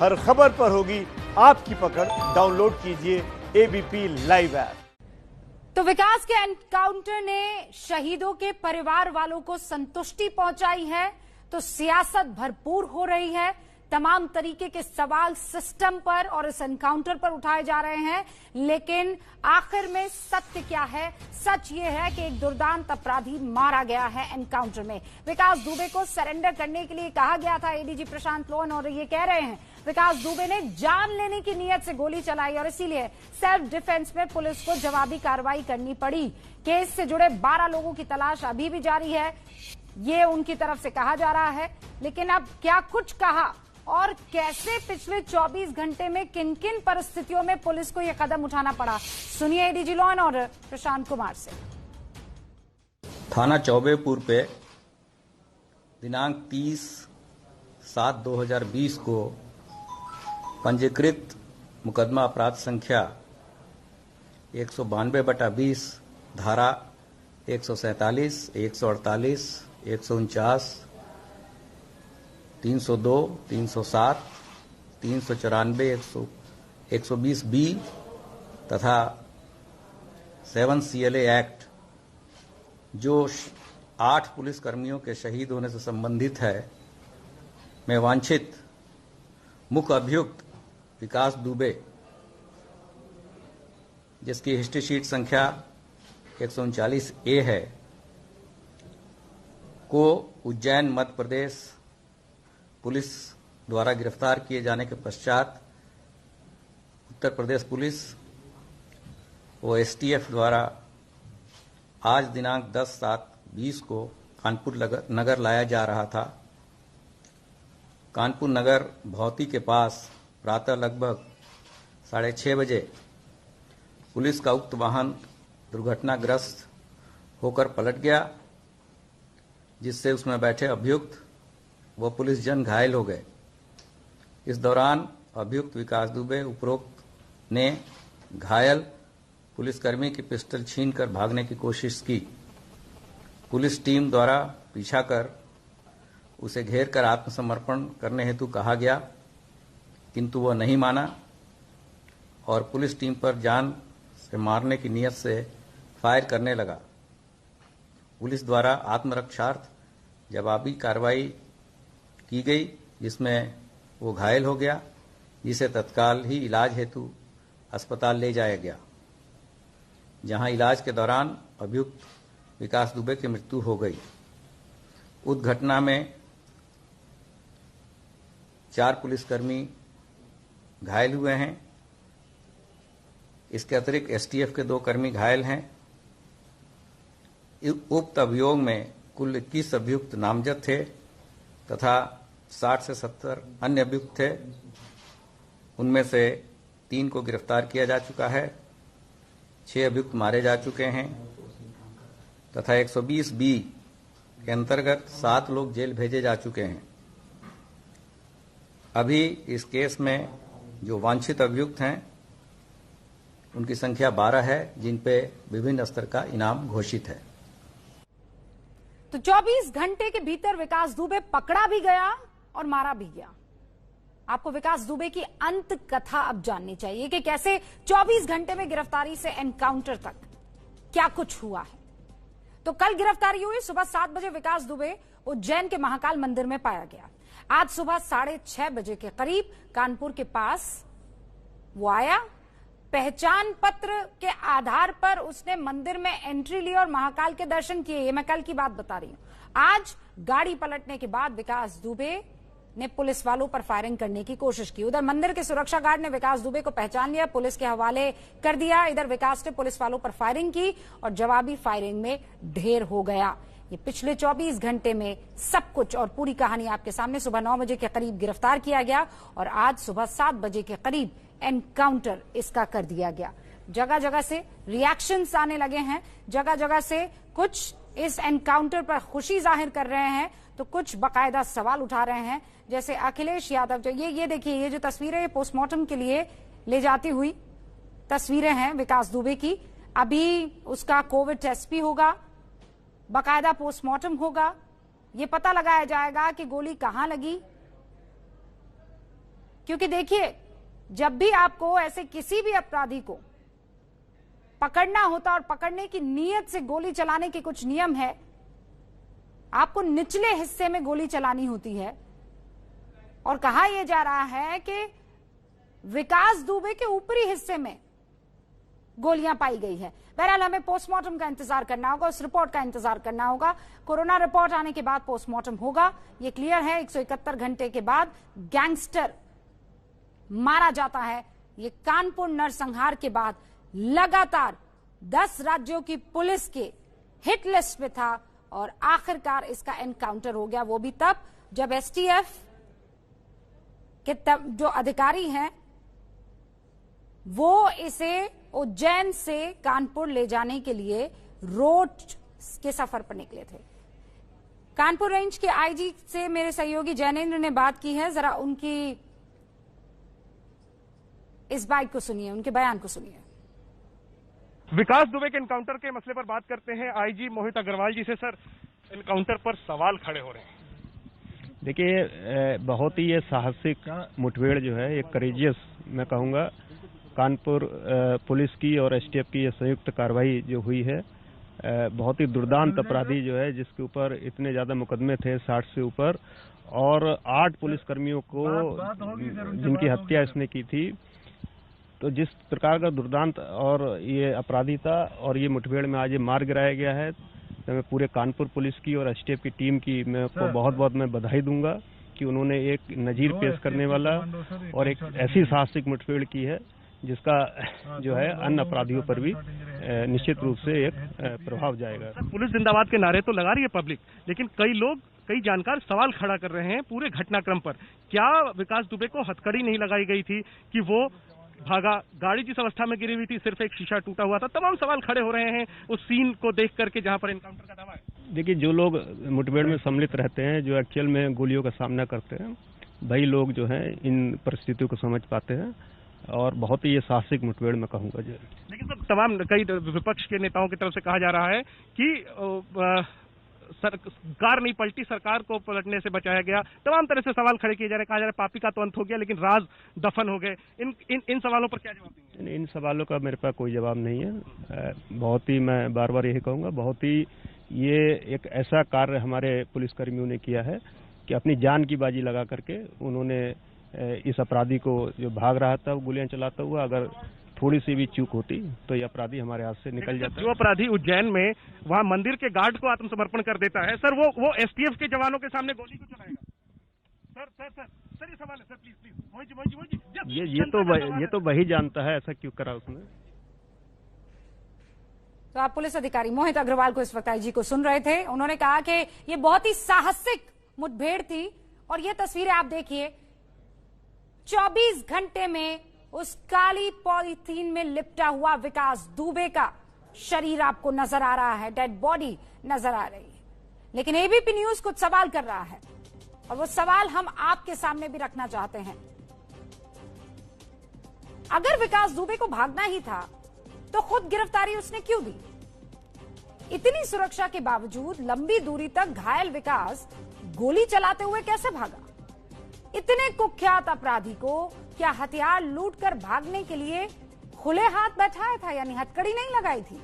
हर खबर पर होगी आपकी पकड़। डाउनलोड कीजिए एबीपी लाइव ऐप। तो विकास के एनकाउंटर ने शहीदों के परिवार वालों को संतुष्टि पहुंचाई है, तो सियासत भरपूर हो रही है। तमाम तरीके के सवाल सिस्टम पर और इस एनकाउंटर पर उठाए जा रहे हैं, लेकिन आखिर में सत्य क्या है? सच ये है कि एक दुर्दांत अपराधी मारा गया है एनकाउंटर में। विकास दुबे को सरेंडर करने के लिए कहा गया था एडीजी प्रशांत लोन, और ये कह रहे हैं विकास दुबे ने जान लेने की नीयत से गोली चलाई और इसीलिए सेल्फ डिफेंस में पुलिस को जवाबी कार्रवाई करनी पड़ी। केस से जुड़े 12 लोगों की तलाश अभी भी जारी है, ये उनकी तरफ से कहा जा रहा है। लेकिन अब क्या कुछ कहा और कैसे पिछले 24 घंटे में किन किन परिस्थितियों में पुलिस को यह कदम उठाना पड़ा, सुनिए एडीजी लॉन और प्रशांत कुमार से। थाना चौबेपुर पे दिनांक 30/7/2020 को पंजीकृत मुकदमा अपराध संख्या 192/20 धारा 147, 148, 149, 302, 307, 394, 120B तथा 7 CLA एक्ट जो 8 पुलिसकर्मियों के शहीद होने से संबंधित है में वांछित मुख्य अभियुक्त विकास दुबे, जिसकी हिस्ट्री शीट संख्या 139A है, को उज्जैन मध्य प्रदेश पुलिस द्वारा गिरफ्तार किए जाने के पश्चात उत्तर प्रदेश पुलिस व STF द्वारा आज दिनांक 10/7/20 को कानपुर नगर लाया जा रहा था। कानपुर नगर भौती के पास प्रातः लगभग 6:30 बजे पुलिस का उक्त वाहन दुर्घटनाग्रस्त होकर पलट गया, जिससे उसमें बैठे अभियुक्त व पुलिस जन घायल हो गए। इस दौरान अभियुक्त विकास दुबे उपरोक्त ने घायल पुलिसकर्मी की पिस्टल छीनकर भागने की कोशिश की। पुलिस टीम द्वारा पीछा कर उसे घेर कर आत्मसमर्पण करने हेतु कहा गया, किंतु वह नहीं माना और पुलिस टीम पर जान से मारने की नीयत से फायर करने लगा। पुलिस द्वारा आत्मरक्षार्थ जवाबी कार्रवाई की गई, जिसमें वो घायल हो गया, जिसे तत्काल ही इलाज हेतु अस्पताल ले जाया गया, जहां इलाज के दौरान अभियुक्त विकास दुबे की मृत्यु हो गई। उस घटना में 4 पुलिसकर्मी घायल हुए हैं। इसके अतिरिक्त STF के 2 कर्मी घायल हैं। उक्त अभियोग में कुल 21 अभियुक्त नामजद थे तथा 60 से 70 अन्य अभियुक्त थे। उनमें से 3 को गिरफ्तार किया जा चुका है, 6 अभियुक्त मारे जा चुके हैं तथा 120B के अंतर्गत 7 लोग जेल भेजे जा चुके हैं। अभी इस केस में जो वांछित अभियुक्त हैं उनकी संख्या 12 है, जिन पे विभिन्न स्तर का इनाम घोषित है। तो 24 घंटे के भीतर विकास दुबे पकड़ा भी गया और मारा भी गया। आपको विकास दुबे की अंत कथा अब जाननी चाहिए कि कैसे 24 घंटे में गिरफ्तारी से एनकाउंटर तक क्या कुछ हुआ है। तो कल गिरफ्तारी हुई, सुबह 7 बजे विकास दुबे उज्जैन के महाकाल मंदिर में पाया गया। आज सुबह 6:30 बजे के करीब कानपुर के पास वो आया। पहचान पत्र के आधार पर उसने मंदिर में एंट्री ली और महाकाल के दर्शन किए। ये मैं कल की बात बता रही हूं। आज गाड़ी पलटने के बाद विकास दुबे ने पुलिस वालों पर फायरिंग करने की कोशिश की। उधर मंदिर के सुरक्षा गार्ड ने विकास दुबे को पहचान लिया, पुलिस के हवाले कर दिया। इधर विकास ने पुलिस वालों पर फायरिंग की और जवाबी फायरिंग में ढेर हो गया। ये पिछले 24 घंटे में सब कुछ और पूरी कहानी आपके सामने। सुबह 9 बजे के करीब गिरफ्तार किया गया और आज सुबह 7 बजे के करीब एनकाउंटर इसका कर दिया गया। जगह जगह से रिएक्शंस आने लगे हैं, जगह जगह से कुछ इस एनकाउंटर पर खुशी जाहिर कर रहे हैं तो कुछ बाकायदा सवाल उठा रहे हैं। जैसे अखिलेश यादव, जो ये देखिए, ये जो तस्वीरें ये पोस्टमार्टम के लिए ले जाती हुई तस्वीरें हैं विकास दुबे की। अभी उसका कोविड टेस्ट भी होगा, बाकायदा पोस्टमार्टम होगा, ये पता लगाया जाएगा कि गोली कहां लगी, क्योंकि देखिए, जब भी आपको ऐसे किसी भी अपराधी को पकड़ना होता और पकड़ने की नीयत से गोली चलाने के कुछ नियम है। आपको निचले हिस्से में गोली चलानी होती है और कहा यह जा रहा है कि विकास दुबे के ऊपरी हिस्से में गोलियां पाई गई है। बहरहाल हमें पोस्टमार्टम का इंतजार करना होगा, उस रिपोर्ट का इंतजार करना होगा। कोरोना रिपोर्ट आने के बाद पोस्टमार्टम होगा। यह क्लियर है 171 घंटे के बाद गैंगस्टर मारा जाता है। ये कानपुर नरसंहार के बाद लगातार 10 राज्यों की पुलिस के हिट लिस्ट में था और आखिरकार इसका एनकाउंटर हो गया। वो भी तब जब एसटीएफ के जो अधिकारी हैं वो इसे उज्जैन से कानपुर ले जाने के लिए रोड के सफर पर निकले थे। कानपुर रेंज के आईजी से मेरे सहयोगी जैनेन्द्र ने बात की है। जरा उनकी इस बात को सुनिए, उनके बयान को सुनिए। विकास दुबे के एनकाउंटर के मसले पर बात करते हैं आईजी मोहित अग्रवाल जी से। सर, एनकाउंटर पर सवाल खड़े हो रहे हैं। देखिए, बहुत ही ये साहसिक मुठभेड़ जो है, ये करेजियस मैं कहूँगा, कानपुर पुलिस की और एसटीएफ की ये संयुक्त कार्रवाई जो हुई है, बहुत ही दुर्दांत अपराधी जो है, जिसके ऊपर इतने ज्यादा मुकदमे थे 60 से ऊपर, और 8 पुलिसकर्मियों को जिनकी हत्या इसने की थी। तो जिस प्रकार का दुर्दांत और ये अपराधी था और ये मुठभेड़ में आज ये मार गिराया गया है, तो मैं पूरे कानपुर पुलिस की और एसटीएफ की टीम की मैं आपको बहुत बहुत मैं बधाई दूंगा कि उन्होंने एक नजीर पेश करने वाला और एक ऐसी साहसिक मुठभेड़ की है जिसका जो है अन्य अपराधियों पर भी निश्चित रूप से एक प्रभाव जाएगा। पुलिस जिंदाबाद के नारे तो लगा रही है पब्लिक, लेकिन कई जानकार सवाल खड़ा कर रहे हैं पूरे घटनाक्रम पर। क्या विकास दुबे को हथकड़ी नहीं लगाई गई थी कि वो भागा? गाड़ी जिस अवस्था में गिरी हुई थी, सिर्फ एक शीशा टूटा हुआ था। तमाम सवाल खड़े हो रहे हैं उस सीन को देख करके जहां पर एनकाउंटर का दावा है। देखिए, जो लोग मुठभेड़ में सम्मिलित रहते हैं, जो एक्चुअल में गोलियों का सामना करते हैं, वही लोग जो हैं इन परिस्थितियों को समझ पाते हैं और बहुत ही ये साहसिक मुठभेड़ में कहूँगा जो। लेकिन सब तमाम कई विपक्ष के नेताओं की तरफ से कहा जा रहा है कि सरकार नहीं पलटी, सरकार को पलटने से बचाया गया। तमाम तरह से सवाल खड़े किए जा रहे हैं। कहा जा रहा है पापी का तो अंत हो गया, लेकिन राज दफन हो गए। इन सवालों पर क्या जवाब देंगे? इन सवालों का मेरे पास कोई जवाब नहीं है। बहुत ही, मैं बार बार यही कहूँगा, बहुत ही ये एक ऐसा कार्य हमारे पुलिसकर्मियों ने किया है कि अपनी जान की बाजी लगा करके उन्होंने इस अपराधी को, जो भाग रहा था वो गोलियां चलाता हुआ, अगर थोड़ी सी भी चूक होती तो ये अपराधी हमारे हाथ से निकल जाता। जो अपराधी उज्जैन में वहां मंदिर के गार्ड को आत्मसमर्पण कर देता है, सर वो एसटीएफ के जवानों के सामने गोली क्यों चलाएगा? सर ये सवाल है सर, प्लीज। ये तो वही जानता है ऐसा क्यों करा उसने। तो आप पुलिस अधिकारी मोहित अग्रवाल को इस वक्त आईजी को सुन रहे थे। उन्होंने कहा कि ये बहुत ही साहसिक मुठभेड़ थी और ये तस्वीरें आप देखिए, 24 घंटे में उस काली पॉलीथीन में लिपटा हुआ विकास दुबे का शरीर आपको नजर आ रहा है, डेड बॉडी नजर आ रही है। लेकिन एबीपी न्यूज कुछ सवाल कर रहा है और वो सवाल हम आपके सामने भी रखना चाहते हैं। अगर विकास दुबे को भागना ही था तो खुद गिरफ्तारी उसने क्यों दी? इतनी सुरक्षा के बावजूद लंबी दूरी तक घायल विकास गोली चलाते हुए कैसे भागा? इतने कुख्यात अपराधी को क्या हथियार लूटकर भागने के लिए खुले हाथ बैठाया था, यानी हथकड़ी नहीं लगाई थी?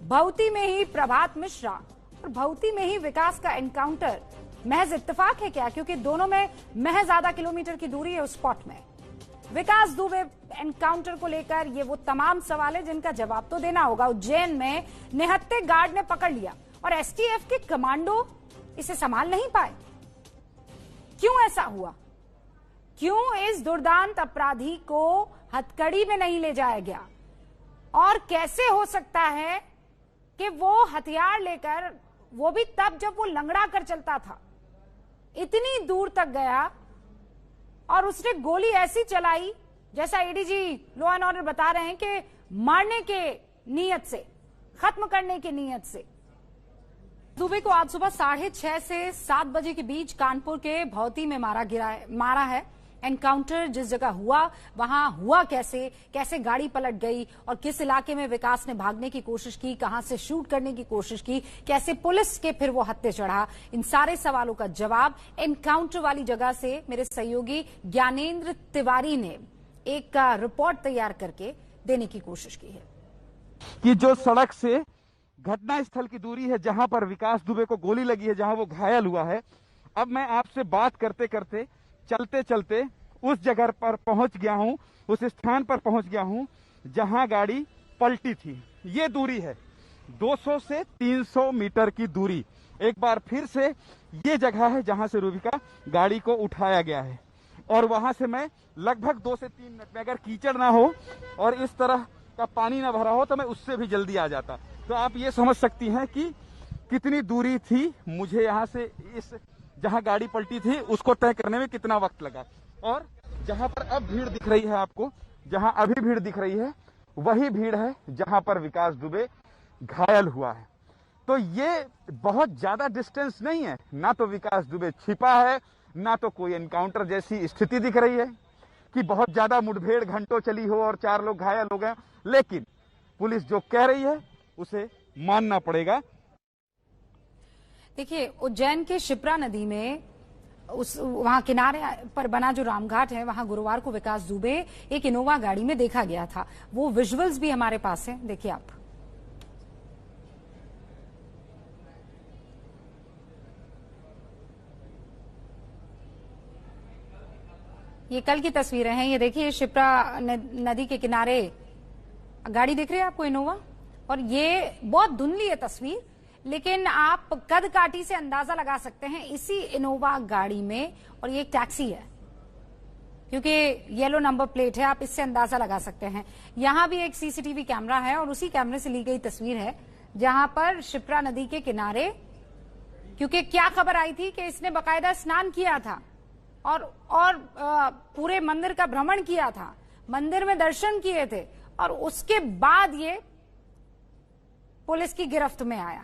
भौती में ही प्रभात मिश्रा और भौती में ही विकास का एनकाउंटर महज इत्तेफाक है क्या? क्योंकि दोनों में महज आधा किलोमीटर की दूरी है उस स्पॉट में। विकास दुबे एनकाउंटर को लेकर ये वो तमाम सवाल है जिनका जवाब तो देना होगा। उज्जैन में निहत्थे गार्ड ने पकड़ लिया और एसटीएफ के कमांडो इसे संभाल नहीं पाए। क्यों ऐसा हुआ? क्यों इस दुर्दांत अपराधी को हथकड़ी में नहीं ले जाया गया? और कैसे हो सकता है कि वो हथियार लेकर, वो भी तब जब वो लंगड़ा कर चलता था, इतनी दूर तक गया और उसने गोली ऐसी चलाई जैसा एडीजी लॉ एंड ऑर्डर बता रहे हैं कि मारने के नीयत से, खत्म करने की नीयत से। दुबे को आज सुबह 6:30 से 7 बजे के बीच कानपुर के भौती में मारा है। एनकाउंटर जिस जगह हुआ वहां हुआ कैसे, कैसे गाड़ी पलट गई और किस इलाके में विकास ने भागने की कोशिश की, कहां से शूट करने की कोशिश की, कैसे पुलिस के फिर वो हत्थे चढ़ा, इन सारे सवालों का जवाब एनकाउंटर वाली जगह से मेरे सहयोगी ज्ञानेंद्र तिवारी ने एक रिपोर्ट तैयार करके देने की कोशिश की है। कि जो सड़क से घटना स्थल की दूरी है, जहां पर विकास दुबे को गोली लगी है, जहां वो घायल हुआ है, अब मैं आपसे बात करते करते चलते चलते उस जगह पर पहुंच गया हूं, उस स्थान पर पहुंच गया हूं जहां गाड़ी पलटी थी। ये दूरी है 200 से 300 मीटर की दूरी। एक बार फिर से ये जगह है जहां से रूबिका गाड़ी को उठाया गया है और वहां से मैं लगभग 2 से 3 मिनट में, अगर कीचड़ ना हो और इस तरह का पानी ना भरा हो तो मैं उससे भी जल्दी आ जाता। तो आप ये समझ सकती हैं कि कितनी दूरी थी मुझे यहाँ से इस जहाँ गाड़ी पलटी थी उसको तय करने में कितना वक्त लगा। और जहाँ पर अब भीड़ दिख रही है आपको, जहाँ अभी भीड़ दिख रही है वही भीड़ है जहाँ पर विकास दुबे घायल हुआ है। तो ये बहुत ज्यादा डिस्टेंस नहीं है, ना तो विकास दुबे छिपा है, ना तो कोई एनकाउंटर जैसी स्थिति दिख रही है कि बहुत ज्यादा मुठभेड़ घंटों चली हो और 4 लोग घायल हो गए। लेकिन पुलिस जो कह रही है उसे मानना पड़ेगा। देखिए, उज्जैन के शिप्रा नदी में वहां किनारे पर बना जो रामघाट है, वहां गुरुवार को विकास दुबे एक इनोवा गाड़ी में देखा गया था। वो विजुअल्स भी हमारे पास हैं, देखिए आप। ये कल की तस्वीरें हैं। ये देखिए, शिप्रा नदी के किनारे गाड़ी दिख रही है आपको, इनोवा। और ये बहुत धुंधली है तस्वीर, लेकिन आप कद काठी से अंदाजा लगा सकते हैं इसी इनोवा गाड़ी में, और ये एक टैक्सी है क्योंकि येलो नंबर प्लेट है, आप इससे अंदाजा लगा सकते हैं। यहां भी एक सीसीटीवी कैमरा है और उसी कैमरे से ली गई तस्वीर है जहां पर शिप्रा नदी के किनारे, क्योंकि क्या खबर आई थी कि इसने बाकायदा स्नान किया था और पूरे मंदिर का भ्रमण किया था, मंदिर में दर्शन किए थे और उसके बाद ये पुलिस की गिरफ्त में आया।